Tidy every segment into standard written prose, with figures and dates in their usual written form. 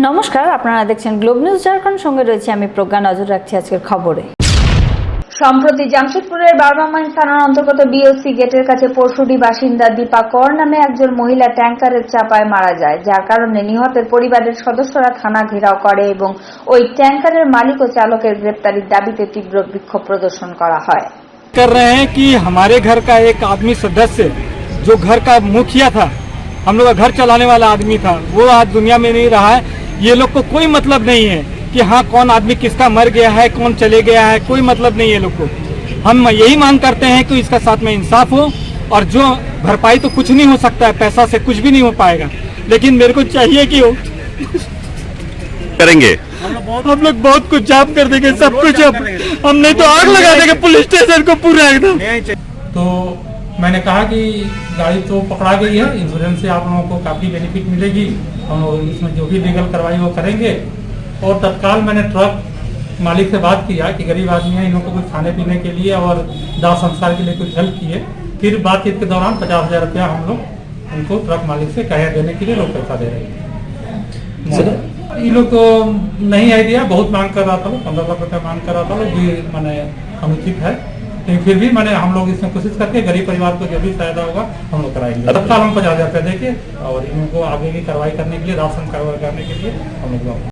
নমস্কার, আপনারা দেখছেন গ্লোব নিউজ ঝাড়খণ্ড। সঙ্গে রয়েছে আমি প্রজ্ঞা। নজর রাখছি আজকের খবরে। সম্প্রতি জামশেদপুরের বারবামাইন থানার অন্তর্গত বিওসি গেটের কাছে পরশুডি বাসিন্দা দীপা কর নামে একজন মহিলা ট্যাঙ্কারের চাপায় মারা যায়, যার কারণে নিহতের পরিবারের সদস্যরা থানা ঘেরাও করে এবং ওই ট্যাঙ্কারের মালিক ও চালকের গ্রেপ্তারির দাবিতে তীব্র বিক্ষোভ প্রদর্শন করা হয়। कर रहे हैं कि हमारे घर का एक आदमी सदस्य जो घर का मुखिया था, हम लोग का घर चलाने वाला आदमी था, वो आज दुनिया में नहीं रहा है। ये लोग को कोई मतलब नहीं है कि हाँ कौन आदमी किसका मर गया है, कौन चले गया है, कोई मतलब नहीं है लोग को। हम यही मांग करते हैं कि इसका साथ में इंसाफ हो, और जो भरपाई तो कुछ नहीं हो सकता है, पैसा से कुछ भी नहीं हो पाएगा, लेकिन मेरे को चाहिए कि वो करेंगे। हम लोग बहुत कुछ जाम कर देंगे, सब कुछ। हम नहीं तो आग लगा देंगे पुलिस स्टेशन को पूरा एकदम। तो मैंने कहा कि गाड़ी तो पकड़ा गई है, इंश्योरेंस से आप लोगों को काफ़ी बेनिफिट मिलेगी, हम इसमें जो भी लीगल कार्रवाई वो करेंगे। और तत्काल मैंने ट्रक मालिक से बात किया कि गरीब आदमी है, इन लोगों को कुछ खाने पीने के लिए और दाह संस्कार के लिए कुछ हेल्प किए। फिर बातचीत के दौरान 50,000 रुपया हम लोग उनको ट्रक मालिक से कहे देने के लिए लोग पैसा दे रहे हैं। ये लोग तो नहीं आइडिया, बहुत मांग कर रहा था, 15 लाख रुपया मांग कर रहा था, जो मैंने अनुचित है, लेकिन फिर भी मैंने हम लोग इसमें कोशिश करके गरीब परिवार को जो भी फायदा होगा हम लोग कराएंगे। तत्काल हम 50,000 रुपया देके और इनको आगे की कार्रवाई करने के लिए, राशन कार्रवाई करने के लिए हम लोग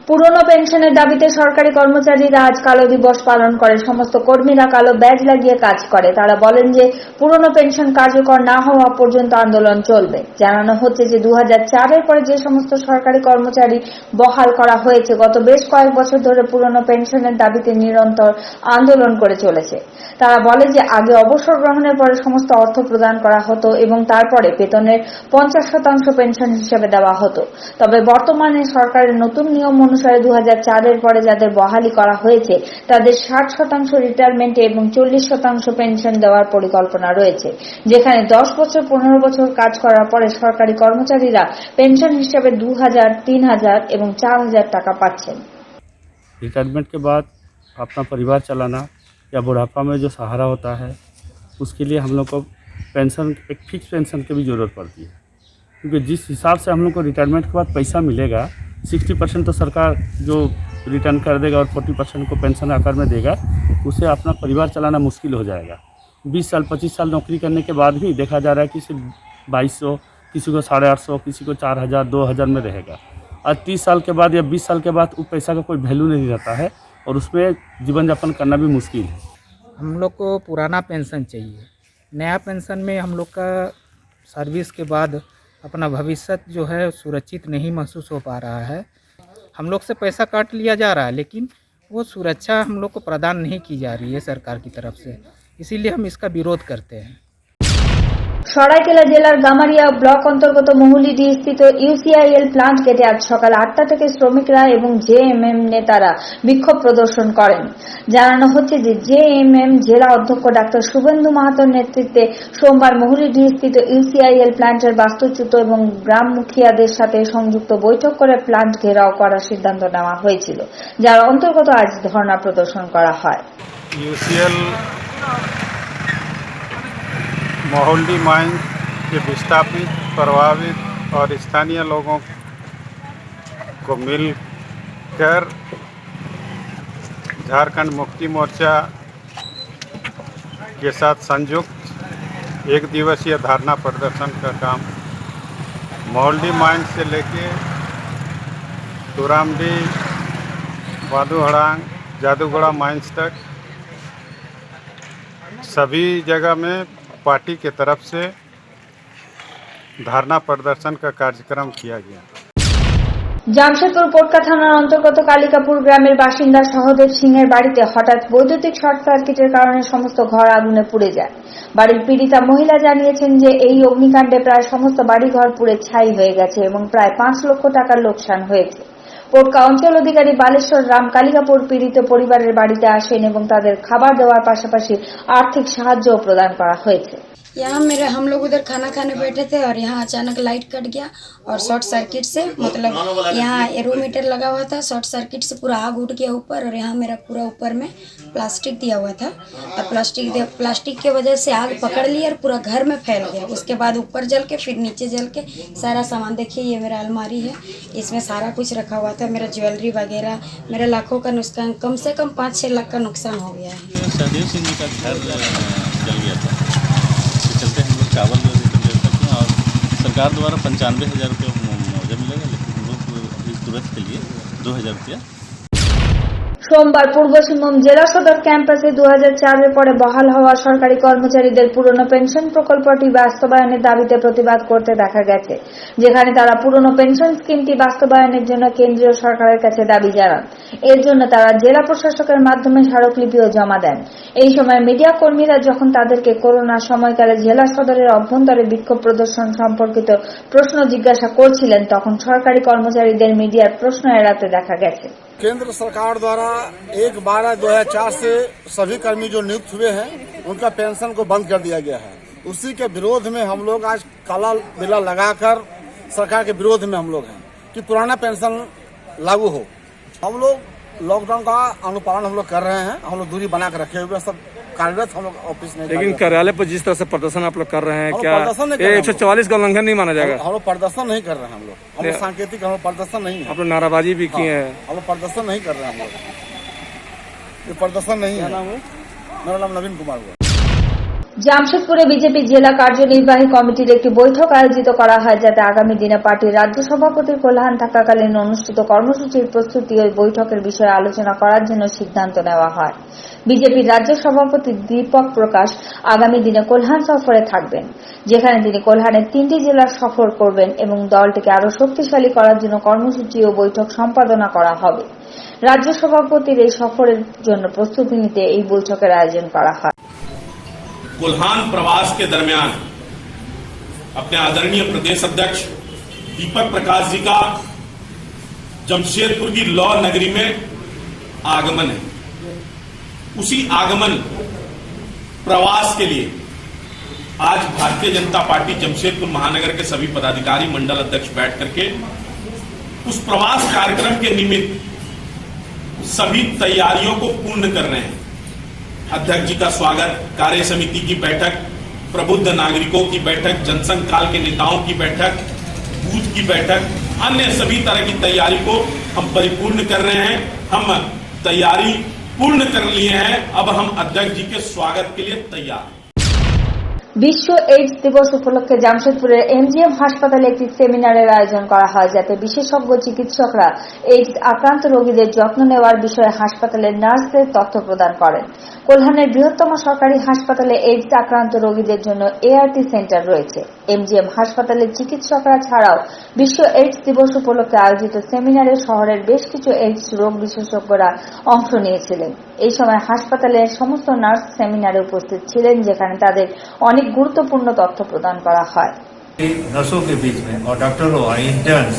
পুরনো পেনশনের দাবিতে সরকারি কর্মচারীরা আজ কালো দিবস পালন করে। সমস্ত কর্মীরা কালো ব্যাজ লাগিয়ে কাজ করে। তারা বলেন যে পুরনো পেনশন কার্যকর না হওয়া পর্যন্ত আন্দোলন চলবে। জানানো হচ্ছে যে 2004-এর পরে যে সমস্ত সরকারি কর্মচারী বহাল করা হয়েছে, গত বেশ কয়েক বছর ধরে পুরনো পেনশনের দাবিতে নিরন্তর আন্দোলন করে চলেছে। তারা বলে যে আগে অবসর গ্রহণের পরে সমস্ত অর্থ প্রদান করা হতো এবং তারপরে বেতনের 50% পেনশন হিসেবে দেওয়া হতো। তবে বর্তমানে সরকারের নতুন নিয়ম অনুসারে 2004-এর পরে যাদের বহালি করা হয়েছে তাদের 60% রিটায়ারমেন্টে এবং 40% পেনশন দেওয়ার পরিকল্পনা রয়েছে, যেখানে 10 বছর 15 বছর কাজ করার পরে সরকারি কর্মচারীরা পেনশন হিসেবে 2,000, 3,000 এবং 4,000 টাকা পাচ্ছেন। रिटायरमेंट के बाद अपना परिवार चलाना या बुढ़ापा में जो सहारा होता है, उसके लिए हम लोग को पेंशन, एक फिक्स पेंशन की भी ज़रूरत पड़ती है, क्योंकि जिस हिसाब से हम लोग को रिटायरमेंट के बाद पैसा मिलेगा, 60% तो सरकार जो रिटर्न कर देगा और 40% को पेंशन आकार में देगा, उसे अपना परिवार चलाना मुश्किल हो जाएगा। 20 साल 25 साल नौकरी करने के बाद भी देखा जा रहा है कि सिर्फ 2,200, किसी को 850, किसी को 4,000 2,000 में रहेगा। और 30 साल के बाद या 20 साल के बाद उस पैसा का कोई वैल्यू नहीं रहता है और उसमें जीवन यापन करना भी मुश्किल है। हम लोग को पुराना पेंशन चाहिए। नया पेंशन में हम लोग का सर्विस के बाद अपना भविष्य जो है सुरक्षित नहीं महसूस हो पा रहा है। हम लोग से पैसा काट लिया जा रहा है, लेकिन वो सुरक्षा हम लोग को प्रदान नहीं की जा रही है सरकार की तरफ से, इसीलिए हम इसका विरोध करते हैं। সরাইকেলা জেলার গামারিয়া ব্লক অন্তর্গত মহুলিডি স্থিত ইউসিআইএল প্লান্ট গেটে আজ সকাল 8টা থেকে শ্রমিকরা এবং জেএমএম নেতারা বিক্ষোভ প্রদর্শন করেন। জানানো হচ্ছে যে জেএমএম জেলা অধ্যক্ষ ডাক্তার শুভেন্দু মাহাতোর নেতৃত্বে সোমবার মহুলিডি স্থিত ইউসিআইএল প্লান্টের বাস্তুচ্যুত এবং গ্রাম মুখিয়াদের সাথে সংযুক্ত বৈঠক করে প্লান্ট ঘেরাও করার সিদ্ধান্ত নেওয়া হয়েছিল, যার অন্তর্গত আজ ধর্ণা প্রদর্শন করা হয়। यूसीएल मोहल्ली माइंस के विस्थापित, प्रभावित और स्थानीय लोगों को मिलकर झारखंड मुक्ति मोर्चा के साथ संयुक्त एक दिवसीय धरना प्रदर्शन का काम मोहल्ली माइंस से लेके तुरामडी, वादूहड़ांग, जादूगोड़ा माइंस तक सभी जगह में पार्टी के तरफ से धरना प्रदर्शन का कार्यक्रम किया गया। জামশেদপুর পোটকা থানার অন্তর্গত কালিকাপুর গ্রামের বাসিন্দা সহদেব সিংয়ের বাড়িতে হঠাৎ বৈদ্যুতিক শর্ট সার্কিটের কারণে সমস্ত ঘর আগুনে পুড়ে যায়। বাড়ির পীড়িতা মহিলা জানিয়েছেন যে এই অগ্নিকাণ্ডে প্রায় সমস্ত বাড়িঘর পুড়ে ছাই হয়ে গেছে এবং প্রায় 5 লক্ষ টাকার লোকসান হয়েছে। পোটকা অঞ্চল অধিকারী বালেশ্বর রাম কালিকাপুর পীড়িত পরিবারের বাড়িতে আসেন এবং তাদের খাবার দেওয়ার পাশাপাশি আর্থিক সাহায্যও প্রদান করা হয়েছে। यहाँ हम लोग उधर खाना खाने बैठे थे और यहाँ अचानक लाइट कट गया और शॉर्ट सर्किट से मतलब यहाँ एरोमीटर लगा हुआ था, शॉर्ट सर्किट से पूरा आग उठ गया ऊपर और यहाँ मेरा पूरा ऊपर में प्लास्टिक दिया हुआ था और प्लास्टिक के वजह से आग पकड़ ली और पूरा घर में फैल गया। उसके बाद ऊपर जल के फिर नीचे जल के सारा सामान, देखिए ये मेरा अलमारी है, इसमें सारा कुछ रखा हुआ था, मेरा ज्वेलरी वगैरह, मेरा लाखों का नुकसान, कम से कम 5-6 लाख का नुकसान हो गया है। सहदेव सिंह जी का घर जल गया था, इसके चलते हम लोग चावल सकते हैं और सरकार द्वारा 95,000 रुपये मुआवजा मिलेगा, लेकिन हम लोग अभी तुरंत के लिए 2,000 रुपया। সোমবার পূর্ব সিংভূম জেলা সদর ক্যাম্পাসে 2004-এর পরে বহাল হওয়া সরকারি কর্মচারীদের পুরনো পেনশন প্রকল্পটি বাস্তবায়নের দাবিতে প্রতিবাদ করতে দেখা গেছে, যেখানে তারা পুরনো পেনশন স্কিমটি বাস্তবায়নের জন্য কেন্দ্রীয় সরকারের কাছে দাবি জানান। এর জন্য তারা জেলা প্রশাসকের মাধ্যমে স্মারকলিপিও জমা দেন। এই সময় মিডিয়া কর্মীরা যখন তাদেরকে করোনার সময়কালে জেলা সদরের অভ্যন্তরে বিক্ষোভ প্রদর্শন সম্পর্কিত প্রশ্ন জিজ্ঞাসা করছিলেন, তখন সরকারি কর্মচারীদের মিডিয়ার প্রশ্ন এড়াতে দেখা গেছে। केंद्र सरकार द्वारा 1/12/2004 से सभी कर्मी जो नियुक्त हुए हैं उनका पेंशन को बंद कर दिया गया है। उसी के विरोध में हम लोग आज काला बिला लगाकर सरकार के विरोध में हम लोग हैं कि पुराना पेंशन लागू हो। हम लोग लॉकडाउन का अनुपालन हम लोग कर रहे हैं, हम लोग दूरी बना कर रखे हुए सब कार्यरत हम लोग ऑफिस नहीं। लेकिन कार्यालय पर जिस तरह से प्रदर्शन आप लोग कर रहे हैं, क्या 144 का उल्लंघन नहीं माना जाएगा? हम लोग प्रदर्शन नहीं कर रहे हैं, हम लोग सांकेतिक हम लोग प्रदर्शन नहीं है। आप लोग नाराबाजी भी किए हैं? हम लोग प्रदर्शन नहीं कर रहे हैं, हम लोग ये प्रदर्शन नहीं है। मेरा नाम नवीन कुमार हुआ। জামশেদপুরে বিজেপি জেলা কার্যনির্বাহী কমিটির একটি বৈঠক আয়োজিত করা হয়, যাতে আগামী দিনে পার্টির রাজ্য সভাপতির কল্যাণ থাকাকালীন অনুষ্ঠিত কর্মসূচির প্রস্তুতি ওই বৈঠকের বিষয়ে আলোচনা করার জন্য সিদ্ধান্ত নেওয়া হয়। বিজেপির রাজ্য সভাপতি দীপক প্রকাশ আগামী দিনে কল্যাণ সফরে থাকবেন, যেখানে তিনি কল্যাণের 3টি জেলা সফর করবেন এবং দলটিকে আরও শক্তিশালী করার জন্য কর্মসূচি ও বৈঠক সম্পাদনা করা হবে। রাজ্য সভাপতির এই সফরের জন্য প্রস্তুতি নিতে এই বৈঠকের আয়োজন করা হয়। कोल्हान प्रवास के दरमियान अपने आदरणीय प्रदेश अध्यक्ष दीपक प्रकाश जी का जमशेदपुर की लौ नगरी में आगमन है। उसी आगमन प्रवास के लिए आज भारतीय जनता पार्टी जमशेदपुर महानगर के सभी पदाधिकारी मंडल अध्यक्ष बैठ करके उस प्रवास कार्यक्रम के निमित्त सभी तैयारियों को पूर्ण कर रहे हैं। अध्यक्ष जी का स्वागत, कार्य समिति की बैठक, प्रबुद्ध नागरिकों की बैठक, जनसंघ काल के नेताओं की बैठक, बूथ की बैठक, अन्य सभी तरह की तैयारी को हम परिपूर्ण कर रहे हैं। हम तैयारी पूर्ण कर लिए हैं, अब हम अध्यक्ष जी के स्वागत के लिए तैयार हैं। বিশ্ব এইডস দিবস উপলক্ষে জামশেদপুরের এমজিএম হাসপাতালে একটি সেমিনারের আয়োজন করা হয়, যাতে বিশেষজ্ঞ চিকিৎসকরা এইডস আক্রান্ত রোগীদের যত্ন নেওয়ার বিষয়ে হাসপাতালের নার্সদের তথ্য প্রদান করেন। কল্যাণের বৃহত্তম সরকারি হাসপাতালে এইডস আক্রান্ত রোগীদের জন্য এআরটি সেন্টার রয়েছে। এমজিএম হাসপাতালের চিকিৎসকরা ছাড়াও বিশ্ব এইডস দিবস উপলক্ষে আয়োজিত সেমিনারে শহরের বেশ কিছু এইডস রোগ বিশেষজ্ঞরা অংশ নিয়েছিলেন। এই সময় হাসপাতালের সমস্ত নার্স সেমিনারে উপস্থিত ছিলেন, যেখানে তাদের অনেক গুরুত্বপূর্ণ তথ্য প্রদান করা হয়। नर्सों के बीच में और डॉक्टरों और इंटर्न्स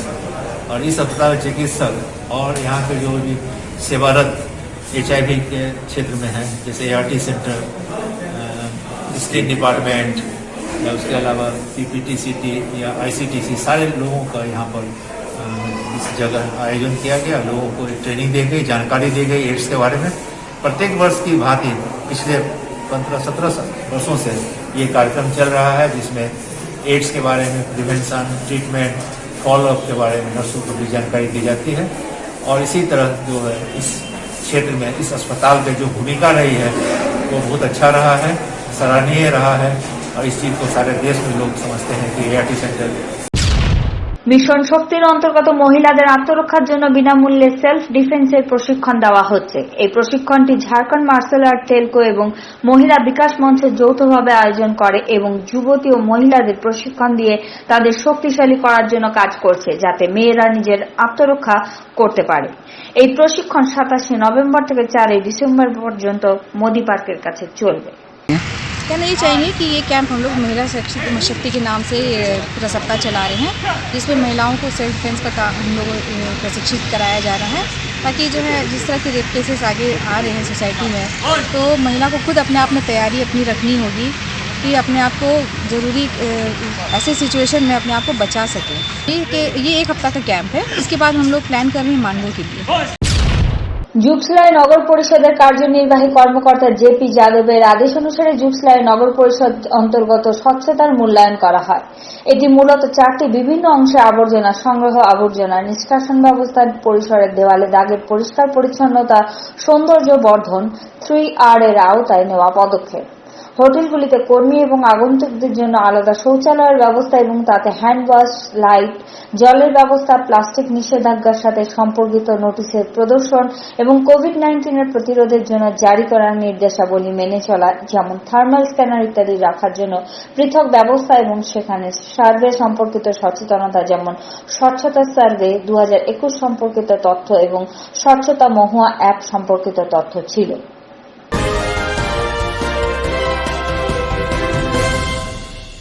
और इस अस्पताल चिकित्सक और यहाँ के जो भी सेवारत HIV के क्षेत्र में हैं, जैसे ART सेंटर, स्टेट डिपार्टमेंट या उसके अलावा PPTCT या ICTC, सारे लोगों का यहाँ पर इस जगह आयोजन किया गया। लोगों को ट्रेनिंग दी गई, जानकारी दी गई एड्स के बारे में। प्रत्येक वर्ष की भांति पिछले 15-17 वर्षों से ये कार्यक्रम चल रहा है, जिसमें एड्स के बारे में प्रिवेंशन, ट्रीटमेंट, फॉलोअप के बारे में नर्सों को भी जानकारी दी जाती है। और इसी तरह जो है इस क्षेत्र में इस अस्पताल की जो भूमिका रही है वो बहुत अच्छा रहा है, सराहनीय रहा है और इस चीज़ को सारे देश में लोग समझते हैं कि ART सेंटर মিশন শক্তির অন্তর্গত মহিলাদের আত্মরক্ষার জন্য বিনামূল্যে সেলফ ডিফেন্সের প্রশিক্ষণ দেওয়া হচ্ছে। এই প্রশিক্ষণটি ঝাড়খণ্ড মার্শাল আর্ট টেলকো এবং মহিলা বিকাশ মঞ্চ যৌথভাবে আয়োজন করে এবং যুবতী ও মহিলাদের প্রশিক্ষণ দিয়ে তাদের শক্তিশালী করার জন্য কাজ করছে, যাতে মেয়েরা নিজের আত্মরক্ষা করতে পারে। এই প্রশিক্ষণ 27 নভেম্বর থেকে 4 ডিসেম্বর পর্যন্ত মোদি পার্কের কাছে চলবে। कहना ये चाहेंगे कि ये कैंप हम लोग महिला शक्ति के नाम से पूरा सप्ताह चला रहे हैं, जिसमें महिलाओं को सेल्फ डिफेंस का हम लोग प्रशिक्षित कराया जा रहा है, ताकि जो है जिस तरह के रेप केसेस आगे आ रहे हैं सोसाइटी में, तो महिला को खुद अपने आप में तैयारी अपनी रखनी होगी कि अपने आप को ज़रूरी ऐसे सिचुएशन में अपने आप को बचा सकें। ये 1 हफ्ता का कैंप है। इसके बाद हम लोग प्लान कर रहे हैं मानवों के लिए। জুবসলাই নগর পরিষদের কার্যনির্বাহী কর্মকর্তা জেপি যাদবের আদেশ অনুসারে জুবসলাই নগর পরিষদ অন্তর্গত স্বচ্ছতার মূল্যায়ন করা হয়। এটি মূলত 4টি বিভিন্ন অংশে আবর্জনা সংগ্রহ, আবর্জনা নিষ্কাশন ব্যবস্থা, পরিসরের দেওয়ালে দাগের পরিষ্কার পরিচ্ছন্নতা, সৌন্দর্য বর্ধন 3R এর আওতায় নেওয়া পদক্ষেপ। হোটেলগুলিতে কর্মী এবং আগন্তুকদের জন্য আলাদা শৌচালয়ের ব্যবস্থা এবং তাতে হ্যান্ড ওয়াশ, লাইট, জলের ব্যবস্থা, প্লাস্টিক নিষেধাজ্ঞার সাথে সম্পর্কিত নোটিশের প্রদর্শন এবং কোভিড-19 এর প্রতিরোধের জন্য জারি করা নির্দেশাবলী মেনে চলা, যেমন থার্মাল স্ক্যানার ইত্যাদি রাখার জন্য পৃথক ব্যবস্থা এবং সেখানে সার্ভে সম্পর্কিত সচেতনতা, যেমন স্বচ্ছতা সার্ভে 2021 সম্পর্কিত তথ্য এবং স্বচ্ছতা মহুয়া অ্যাপ সম্পর্কিত তথ্য ছিল।